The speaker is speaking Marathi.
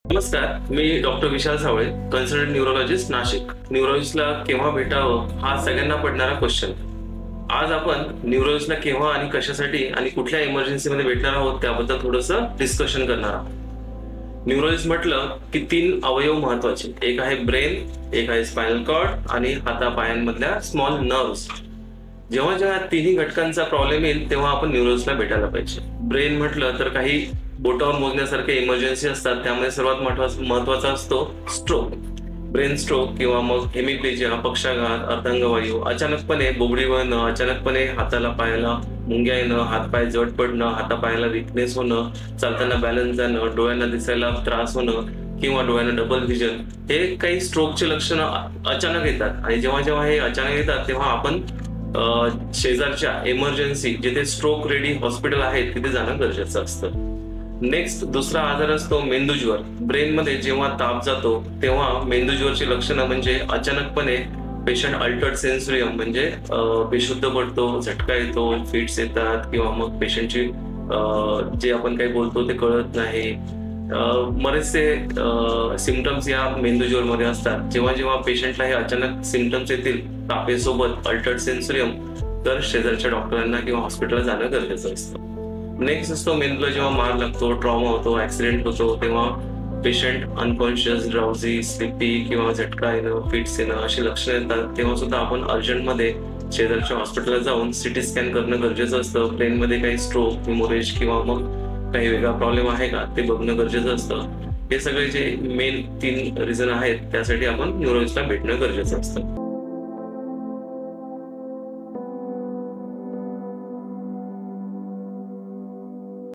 नमस्कार, मी डॉक्टर विशाल सावळे, कन्सल्टंट न्यूरोलॉजिस्ट, नाशिक. न्यूरोलॉजिस्टला केव्हा भेटावं हा सगळ्यांना पडणारा क्वेश्चन. आज आपण न्यूरोलॉजिस्टला केव्हा आणि कशासाठी आणि कुठल्या इमर्जन्सीमध्ये भेटणार आहोत त्याबद्दल थोडंसं डिस्कशन करणार आहोत. न्यूरोलॉजिस्ट म्हटलं की 3 अवयव महत्वाचे. एक आहे ब्रेन, एक आहे स्पायनल कॉर्ड आणि हातापायांमधल्या स्मॉल नर्व्स. जेव्हा जेव्हा तिन्ही घटकांचा प्रॉब्लेम येईल तेव्हा आपण न्यूरोलॉजिस्टला भेटायला पाहिजे. ब्रेन म्हटलं तर काही बोटावर मोजण्यासारखे इमर्जन्सी असतात, त्यामध्ये सर्वात महत्वाचा असतो स्ट्रोक. ब्रेन स्ट्रोक किंवा मग हेमिप्लेजिया, पक्षाघात, अर्धांगवायू, अचानकपणे बोबडी वळणं, अचानकपणे हाताला पायाला मुंग्या येणं, हातपाय जड पडणं, हातापायाला विकनेस होणं, चालताना बॅलन्स जाणं, डोळ्यांना दिसायला त्रास होणं किंवा डोळ्यांना डबल व्हिजन, हे काही स्ट्रोकचे लक्षणं अचानक येतात. आणि जेव्हा जेव्हा हे अचानक येतात तेव्हा आपण शेजारच्या इमर्जन्सी, जिथे स्ट्रोक रेडी हॉस्पिटल आहेत, तिथे जाणं गरजेचं असतं. नेक्स्ट दुसरा आजार असतो मेंदूज्वर. ब्रेनमध्ये जेव्हा ताप जातो तेव्हा मेंदूज्वरची लक्षणं म्हणजे अचानकपणे पेशंट अल्टर्ड सेन्सोरियम म्हणजे बेशुद्ध पडतो, झटका येतो, फिट्स येतात किंवा मग पेशंटची जे आपण काही बोलतो ते कळत नाही. बरेचसे सिमटम्स या मेंदूज्वरमध्ये असतात. जेव्हा जेव्हा पेशंटला हे अचानक सिमटम्स येतील तापेसोबत अल्टर्ड सेन्सोरियम, तर शेजारच्या डॉक्टरांना किंवा हॉस्पिटलला जाणं गरजेचं असतं. नेक्स्ट असतो मेंदूला जेव्हा मार लागतो, ट्रॉमा होतो, ऍक्सिडेंट होतो, तेव्हा पेशंट अनकॉन्शियस, ड्राउझी, स्लिपी किंवा झटका येणं, फिट्स येणं अशी लक्षणं येतात. तेव्हा सुद्धा आपण अर्जंटमध्ये शेजारच्या हॉस्पिटलला जाऊन सिटी स्कॅन करणं गरजेचं असतं. ब्रेनमध्ये काही स्ट्रोक, हिमोरेज किंवा मग काही वेगळा प्रॉब्लेम आहे का ते बघणं गरजेचं असतं. हे सगळे जे मेन 3 रिझन आहेत त्यासाठी आपण न्यूरोलॉजिस्टला भेटणं गरजेचं असतं.